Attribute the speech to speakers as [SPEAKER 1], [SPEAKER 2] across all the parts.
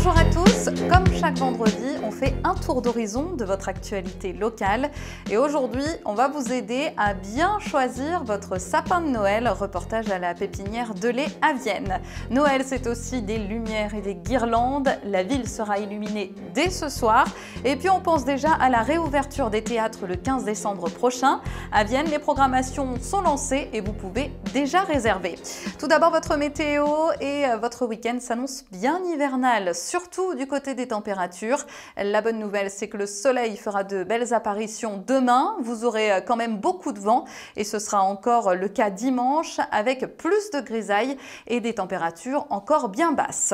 [SPEAKER 1] Bonjour à tous, comme chaque vendredi, on fait un tour d'horizon de votre actualité locale et aujourd'hui, on va vous aider à bien choisir votre sapin de Noël, reportage à la pépinière Delay à Vienne. Noël, c'est aussi des lumières et des guirlandes, la ville sera illuminée dès ce soir et puis on pense déjà à la réouverture des théâtres le 15 décembre prochain. À Vienne, les programmations sont lancées et vous pouvez déjà réserver. Tout d'abord, votre météo et votre week-end s'annonce bien hivernal. Surtout du côté des températures. La bonne nouvelle, c'est que le soleil fera de belles apparitions demain. Vous aurez quand même beaucoup de vent et ce sera encore le cas dimanche avec plus de grisailles et des températures encore bien basses.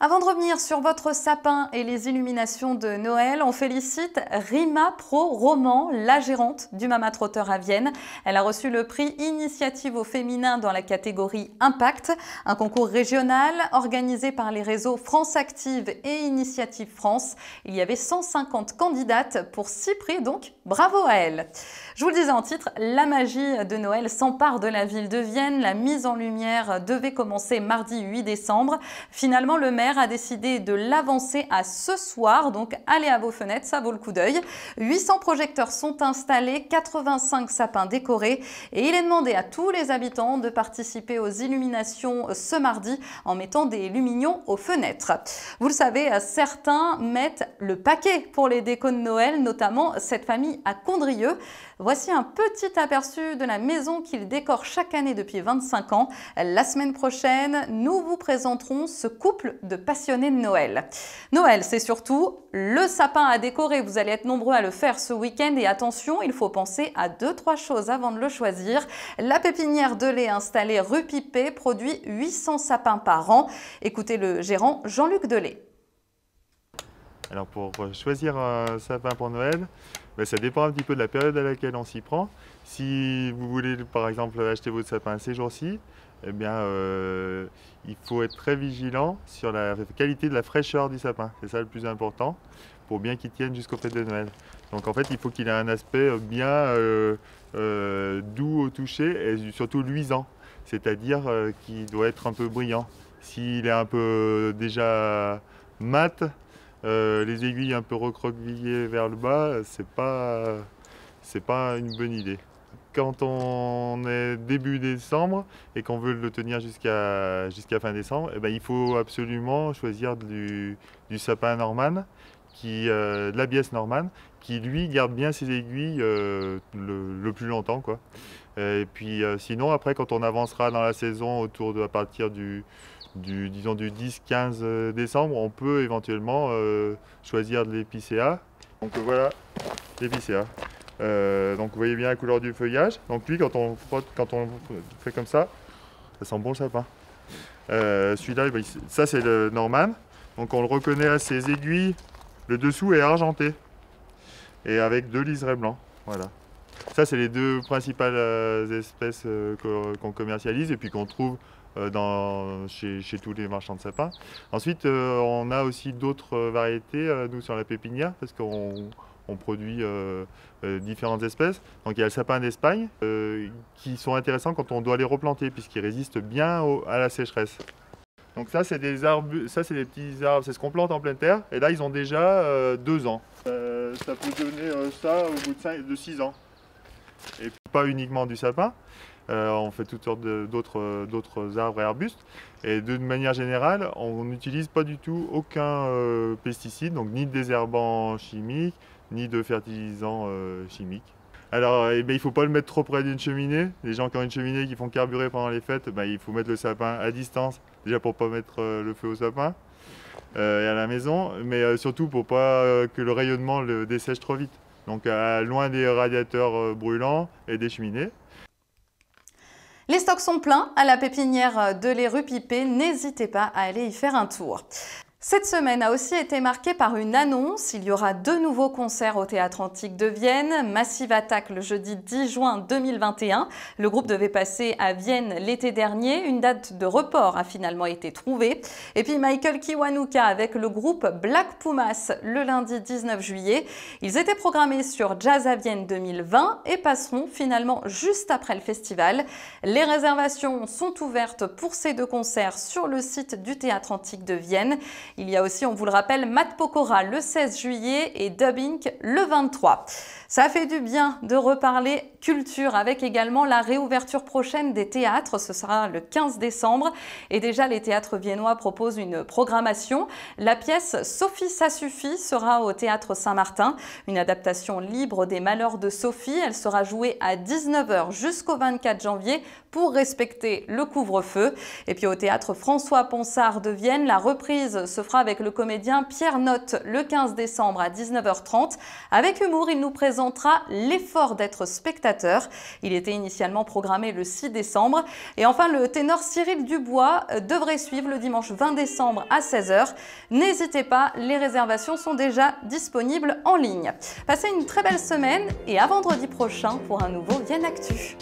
[SPEAKER 1] Avant de revenir sur votre sapin et les illuminations de Noël, on félicite Rima Pro Roman, la gérante du Mama Trotter à Vienne. Elle a reçu le prix Initiative au féminin dans la catégorie Impact, un concours régional organisé par les réseaux France Active et Initiative France. Il y avait 150 candidates pour 6 prix, donc bravo à elle. Je vous le disais en titre, la magie de Noël s'empare de la ville de Vienne. La mise en lumière devait commencer mardi 8 décembre. Finalement, le maire a décidé de l'avancer à ce soir, donc allez à vos fenêtres, ça vaut le coup d'œil. 800 projecteurs sont installés, 85 sapins décorés et il est demandé à tous les habitants de participer aux illuminations ce mardi en mettant des lumignons aux fenêtres. Vous le savez, certains mettent le paquet pour les décos de Noël, notamment cette famille à Condrieu. Voici un petit aperçu de la maison qu'ils décorent chaque année depuis 25 ans. La semaine prochaine, nous vous présenterons ce couple de passionnés de Noël. Noël, c'est surtout le sapin à décorer. Vous allez être nombreux à le faire ce week-end et attention, il faut penser à 2-3 choses avant de le choisir. La pépinière Delay installée rue Pipet produit 800 sapins par an. Écoutez le gérant Jean-Luc Delay.
[SPEAKER 2] Alors pour choisir un sapin pour Noël, ça dépend un petit peu de la période à laquelle on s'y prend. Si vous voulez par exemple acheter votre sapin ces jours-ci, eh bien, il faut être très vigilant sur la qualité de la fraîcheur du sapin. C'est ça le plus important pour bien qu'il tienne jusqu'aux fêtes de Noël. Donc en fait, il faut qu'il ait un aspect bien doux au toucher et surtout luisant. C'est-à-dire qu'il doit être un peu brillant. S'il est un peu déjà mat, les aiguilles un peu recroquevillées vers le bas, c'est pas une bonne idée. Quand on est début décembre et qu'on veut le tenir jusqu'à fin décembre, eh ben, il faut absolument choisir du sapin Norman, de l'ABS Norman, qui lui garde bien ses aiguilles le plus longtemps, quoi. Et puis sinon, après, quand on avancera dans la saison à partir du 10-15 décembre, on peut éventuellement choisir de l'épicéa. Donc voilà, l'épicéa. Donc vous voyez bien la couleur du feuillage. Donc lui, quand on fait comme ça sent bon le sapin. Celui-là, ça c'est le Norman. Donc on le reconnaît à ses aiguilles. Le dessous est argenté et avec 2 liserés blancs. Voilà. Ça c'est les 2 principales espèces qu'on commercialise et puis qu'on trouve chez tous les marchands de sapins. Ensuite, on a aussi d'autres variétés, nous, sur la pépinière, parce qu'on produit différentes espèces. Donc il y a le sapin d'Espagne, qui sont intéressants quand on doit les replanter, puisqu'ils résistent bien à la sécheresse. Donc ça, c'est des petits arbres, c'est ce qu'on plante en pleine terre, et là, ils ont déjà 2 ans. Ça peut donner ça au bout de 6 ans. Et puis, pas uniquement du sapin. On fait toutes sortes d'autres arbres et arbustes. Et de manière générale, on n'utilise pas du tout aucun pesticide, donc ni de désherbant chimique, ni de fertilisant chimique. Alors, il ne faut pas le mettre trop près d'une cheminée. Les gens qui ont une cheminée qui font carburer pendant les fêtes, il faut mettre le sapin à distance, déjà pour ne pas mettre le feu au sapin et à la maison, mais surtout pour pas que le rayonnement le dessèche trop vite. Donc, loin des radiateurs brûlants et des cheminées.
[SPEAKER 1] Les stocks sont pleins à la pépinière Delay rue Pipet, n'hésitez pas à aller y faire un tour. Cette semaine a aussi été marquée par une annonce. Il y aura 2 nouveaux concerts au Théâtre Antique de Vienne. Massive Attack le jeudi 10 juin 2021. Le groupe devait passer à Vienne l'été dernier. Une date de report a finalement été trouvée. Et puis Michael Kiwanuka avec le groupe Black Pumas le lundi 19 juillet. Ils étaient programmés sur Jazz à Vienne 2020 et passeront finalement juste après le festival. Les réservations sont ouvertes pour ces 2 concerts sur le site du Théâtre Antique de Vienne. Il y a aussi, on vous le rappelle, Matt Pokora le 16 juillet et Dub Inc. le 23. Ça fait du bien de reparler culture avec également la réouverture prochaine des théâtres. Ce sera le 15 décembre et déjà les théâtres viennois proposent une programmation. La pièce Sophie ça suffit sera au théâtre Saint-Martin, une adaptation libre des malheurs de Sophie. Elle sera jouée à 19 h jusqu'au 24 janvier pour respecter le couvre-feu. Et puis au théâtre François Ponsard de Vienne, la reprise se fera avec le comédien Pierre Notte le 15 décembre à 19 h 30. Avec humour, il nous présentera l'effort d'être spectateur. Il était initialement programmé le 6 décembre. Et enfin, le ténor Cyril Dubois devrait suivre le dimanche 20 décembre à 16 h. N'hésitez pas, les réservations sont déjà disponibles en ligne. Passez une très belle semaine et à vendredi prochain pour un nouveau Vienne Actu.